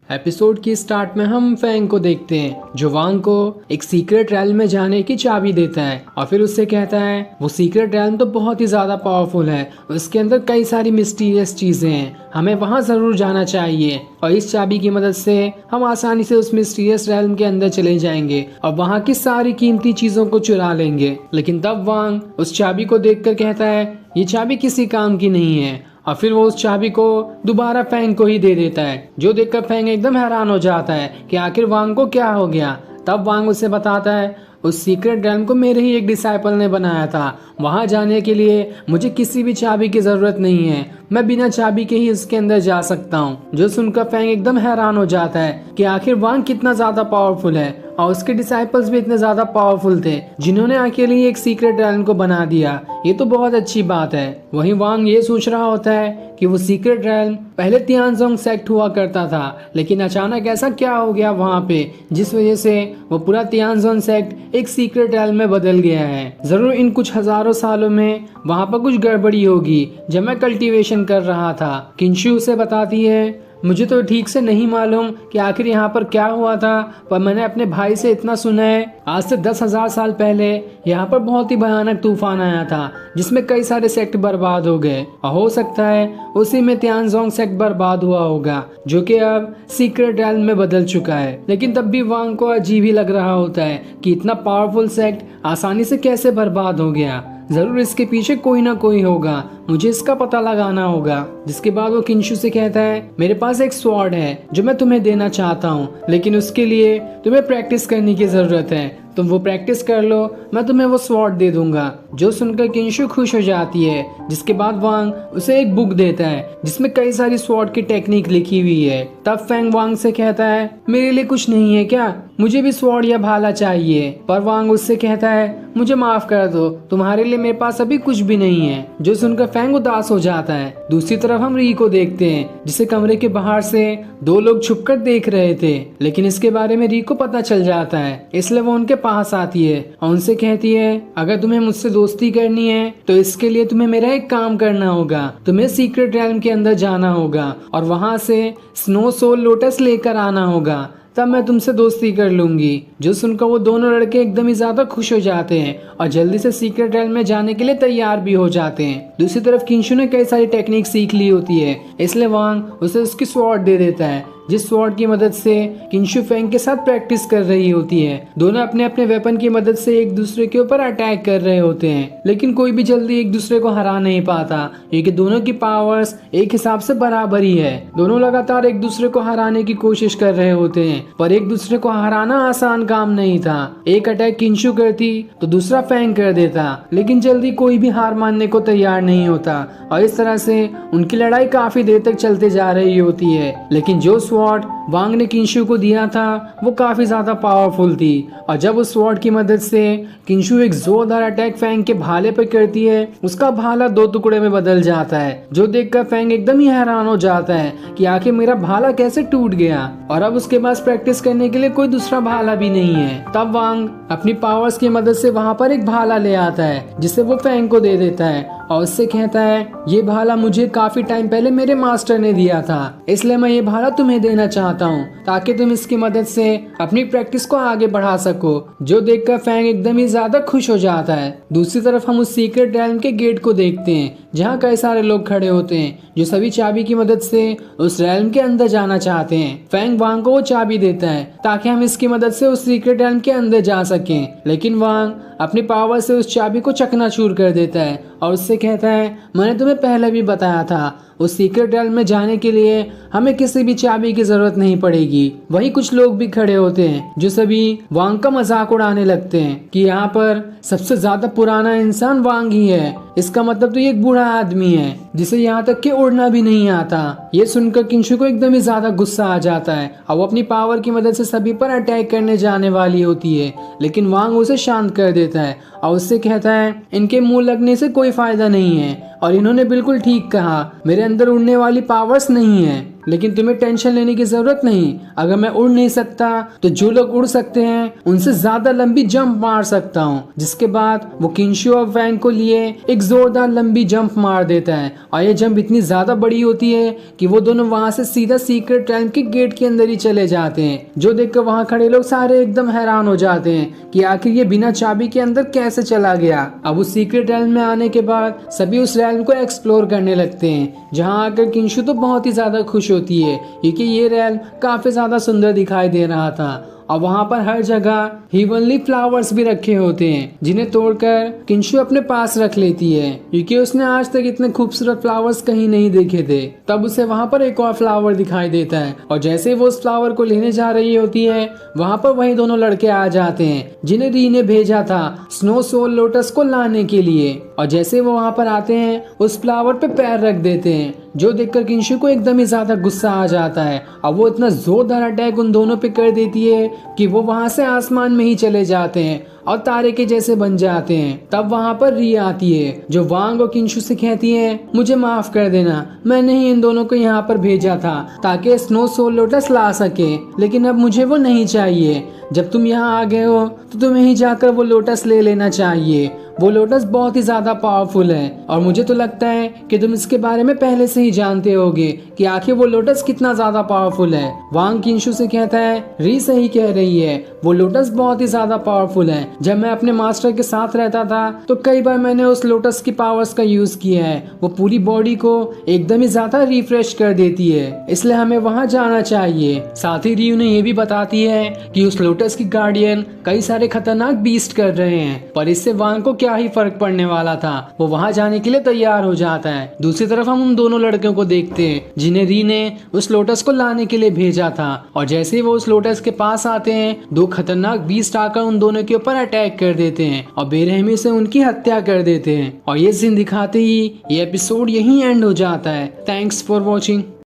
Episode की start में हम फैंग को देखते हैं जो वांग को एक सीक्रेट रैल्म में जाने की चाबी देता है और फिर उससे कहता है वो सीक्रेट रैल्म तो बहुत ही ज्यादा पावरफुल है, उसके अंदर कई सारी मिस्टीरियस चीजें हैं, हमें वहां जरूर जाना चाहिए और इस चाबी की मदद से हम आसानी से उस मिस्टीरियस रैल्म के अंदर चले जाएंगे और वहां की सारी कीमती चीजों को चुरा लेंगे। लेकिन तब वांग उस चाबी को देखकर कहता है ये चाबी किसी काम की नहीं है और फिर वो उस चाबी को दोबारा फैंग को ही दे देता है, जो देखकर फैंग एकदम हैरान हो जाता है कि आखिर वांग को क्या हो गया। तब वांग उसे बताता है उस सीक्रेट रैल्म को मेरे ही एक डिसाइपल ने बनाया था, वहां जाने के लिए मुझे किसी भी चाबी की जरूरत नहीं है, मैं बिना चाबी के ही उसके अंदर जा सकता हूँ। जो सुनकर फैंग एकदम हैरान हो जाता है कि आखिर वांग कितना ज्यादा पावरफुल है और उसके डिसाइपल्स भी इतने ज्यादा पावरफुल थे जिन्होंने अकेले ही एक सीक्रेट रैल्म को बना दिया, ये तो बहुत अच्छी बात है। वहीं वांग ये सोच रहा होता है कि वो सीक्रेट रैल्म पहले तियानजोंग सेक्ट हुआ करता था, लेकिन अचानक ऐसा क्या हो गया वहाँ पे जिस वजह से वो पूरा तियानजोंग सेक्ट एक सीक्रेट रैल्म में बदल गया है। जरूर इन कुछ हजारों सालों में वहाँ पर कुछ गड़बड़ी होगी जब मैं कल्टीवेशन कर रहा था। किंशु उसे बताती है मुझे तो ठीक से नहीं मालूम कि आखिर यहाँ पर क्या हुआ था, पर मैंने अपने भाई से इतना सुना है आज से 10,000 साल पहले यहाँ पर बहुत ही भयानक तूफान आया था जिसमें कई सारे सेक्ट बर्बाद हो गए और हो सकता है उसी में तियानजोंग सेक्ट बर्बाद हुआ होगा जो कि अब सीक्रेट रैल्म में बदल चुका है। लेकिन तब भी वांग को अजीब ही लग रहा होता है कि इतना पावरफुल सेक्ट आसानी से कैसे बर्बाद हो गया, जरूर इसके पीछे कोई ना कोई होगा, मुझे इसका पता लगाना होगा। जिसके बाद वो किंशु से कहता है मेरे पास एक स्वॉर्ड है जो मैं तुम्हें देना चाहता हूँ, लेकिन उसके लिए तुम्हें प्रैक्टिस करने की जरूरत है, तुम वो प्रैक्टिस कर लो, मैं तुम्हें वो स्वॉर्ड दे दूंगा। जो सुनकर किंशु खुश हो जाती है। जिसके बाद वांग उसे एक बुक देता है जिसमें कई सारी स्वॉर्ड की टेक्निक लिखी हुई है। तब फैंग वांग से कहता है मेरे लिए कुछ नहीं है क्या, मुझे भी स्वॉर्ड या भाला चाहिए। पर वांग उससे कहता है मुझे माफ कर दो, तुम्हारे लिए मेरे पास अभी कुछ भी नहीं है। जो सुनकर फैंग उदास हो जाता है। दूसरी तरफ हम री को देखते हैं जिसे कमरे के बाहर से दो लोग छुपकर देख रहे थे, लेकिन इसके बारे में री को पता चल जाता है, इसलिए वो उनके पास आती है और उनसे कहती है अगर तुम्हें मुझसे दोस्ती करनी है तो इसके लिए तुम्हें मेरा एक काम करना होगा, तुम्हें सीक्रेट रैल्म के अंदर जाना होगा और वहां से स्नो सोल लोटस लेकर आना होगा, तब मैं तुमसे दोस्ती कर लूंगी। जो सुनकर वो दोनों लड़के एकदम ही ज्यादा खुश हो जाते हैं और जल्दी से सीक्रेट रैल्म में जाने के लिए तैयार भी हो जाते हैं। दूसरी तरफ किंशु ने कई सारी टेक्निक सीख ली होती है, इसलिए वांग उसे उसकी स्वॉर्ड दे देता है, जिस स्वॉर्ड की मदद से किंशु फैंग के साथ प्रैक्टिस कर रही होती है। दोनों अपने अपने वेपन की मदद से एक दूसरे के ऊपर अटैक कर रहे होते हैं, लेकिन कोई भी जल्दी एक दूसरे को हरा नहीं पाता क्योंकि दोनों की पावर्स एक हिसाब से बराबर ही है। दोनों लगातार एक दूसरे को हराने की कोशिश कर रहे होते हैं, पर एक दूसरे को हराना आसान काम नहीं था। एक अटैक किंशु करती तो दूसरा फैंग कर देता, लेकिन जल्दी कोई भी हार मानने को तैयार नहीं होता और इस तरह से उनकी लड़ाई काफी देर तक चलते जा रही होती है। लेकिन जो स्वॉर्ड वांग ने किंशु को दिया था वो काफी ज्यादा पावरफुल थी और जब उस स्वॉर्ड की मदद से किंशु एक जोरदार अटैक फैंग के भाले पर करती है, उसका भाला दो टुकड़े में बदल जाता है, जो देखकर फैंग एकदम ही हैरान हो जाता है कि आखिर मेरा भाला कैसे टूट गया और अब उसके पास प्रैक्टिस करने के लिए कोई दूसरा भाला भी नहीं है। तब वांग अपनी पावर्स की मदद से वहाँ पर एक भाला ले आता है जिसे वो फैंग को दे देता है और उससे कहता है ये भाला मुझे काफी टाइम पहले मेरे मास्टर ने दिया था, इसलिए मैं ये भाला तुम्हें देना चाहता हूँ ताकि तुम इसकी मदद से अपनी प्रैक्टिस को आगे बढ़ा सको। जो देखकर फैंग एकदम ही ज्यादा खुश हो जाता है। दूसरी तरफ हम उस सीक्रेट रैल्म के गेट को देखते हैं जहाँ कई सारे लोग खड़े होते हैं जो सभी चाबी की मदद से उस रैल्म के अंदर जाना चाहते हैं। फैंग वांग को वो चाबी देता है ताकि हम इसकी मदद से उस सीक्रेट रैल्म के अंदर जा सकें, लेकिन वांग अपनी पावर से उस चाबी को चकनाचूर कर देता है और उससे कहता है मैंने तुम्हें पहले भी बताया था उस सीक्रेट रैल्म में जाने के लिए हमें किसी भी चाबी की जरूरत नहीं पड़ेगी। वहीं कुछ लोग भी खड़े होते हैं जो सभी वांग का मजाक उड़ाने लगते हैं कि यहाँ पर सबसे ज्यादा पुराना इंसान वांग ही है, इसका मतलब तो ये एक बूढ़ा आदमी है जिसे यहाँ तक कि उड़ना भी नहीं आता। ये सुनकर किंशु को एकदम ही ज्यादा गुस्सा आ जाता है और वो अपनी पावर की मदद से सभी पर अटैक करने जाने वाली होती है, लेकिन वांग उसे शांत कर देता है और उससे कहता है इनके मुंह लगने से कोई फायदा नहीं है और इन्होंने बिल्कुल ठीक कहा, मेरे अंदर उड़ने वाली पावर्स नहीं है। लेकिन तुम्हें टेंशन लेने की जरूरत नहीं, अगर मैं उड़ नहीं सकता तो जो लोग उड़ सकते हैं उनसे ज्यादा लंबी जंप मार सकता हूँ। जिसके बाद वो किंशु और वैंग को लिए एक जोरदार लंबी जंप मार देता है और ये जंप इतनी ज्यादा बड़ी होती है कि वो दोनों वहां से सीधा सीक्रेट रैल्म के गेट के अंदर ही चले जाते हैं। जो देखकर वहां खड़े लोग सारे एकदम हैरान हो जाते हैं कि आखिर ये बिना चाबी के अंदर कैसे चला गया। अब उस सीक्रेट रैल्म में आने के बाद सभी उस रैल्म को एक्सप्लोर करने लगते हैं, जहां आकर किंशु तो बहुत ही ज्यादा खुश होती है क्योंकि ये रैल्म काफी ज्यादा सुंदर दिखाई दे रहा था और वहाँ पर हर जगह हेवनली फ्लावर्स भी रखे होते हैं जिन्हें तोड़कर किंशु अपने पास रख लेती है क्योंकि उसने आज तक इतने खूबसूरत फ्लावर्स कहीं नहीं देखे थे। तब उसे वहाँ पर एक और फ्लावर दिखाई देता है और जैसे वो उस फ्लावर को लेने जा रही होती है वहाँ पर वही दोनों लड़के आ जाते हैं जिन्हें री ने भेजा था स्नो सोल लोटस को लाने के लिए। और जैसे वो वहाँ पर आते हैं उस फ्लावर पे पैर रख देते हैं, जो देखकर किंशु को एकदम ही ज्यादा गुस्सा आ जाता है और वो इतना जोरदार अटैक उन दोनों पे कर देती है कि वो वहां से आसमान में ही चले जाते हैं और तारे के जैसे बन जाते हैं। तब वहां पर री आती है जो वांग और किंशु से कहती है, मुझे माफ कर देना, मैंने ही इन दोनों को यहाँ पर भेजा था ताकि स्नो सोल लोटस ला सके, लेकिन अब मुझे वो नहीं चाहिए। जब तुम यहाँ आ गए हो तो तुम्हें ही जाकर वो लोटस ले लेना चाहिए। वो लोटस बहुत ही ज्यादा पावरफुल है और मुझे तो लगता है कि तुम इसके बारे में पहले से ही जानते होगे कि आखिर वो लोटस कितना ज्यादा पावरफुल है। वांग किंशु से कहता है, री सही कह रही है, वो लोटस बहुत ही ज्यादा पावरफुल है। जब मैं अपने मास्टर के साथ रहता था तो कई बार मैंने उस लोटस की पावर्स का यूज किया है। वो पूरी बॉडी को एकदम ही ज्यादा रिफ्रेश कर देती है, इसलिए हमें वहाँ जाना चाहिए। साथ ही री उन्हें ये भी बताती है कि उस लोटस की गार्डियन कई सारे खतरनाक बीस्ट कर रहे हैं, पर इससे वांग को क्या ही फर्क पड़ने वाला था। वो वहां जाने के लिए तैयार हो जाता है। दूसरी तरफ हम उन दोनों लड़कियों को देखते हैं जिन्हें री ने उस लोटस को लाने के लिए भेजा था और जैसे ही वो उस लोटस के पास आते हैं दो खतरनाक बीस्ट आकर उन दोनों के ऊपर अटैक कर देते हैं और बेरहमी से उनकी हत्या कर देते हैं। और ये सीन दिखाते ही ये एपिसोड यहीं एंड हो जाता है। Thanks for watching.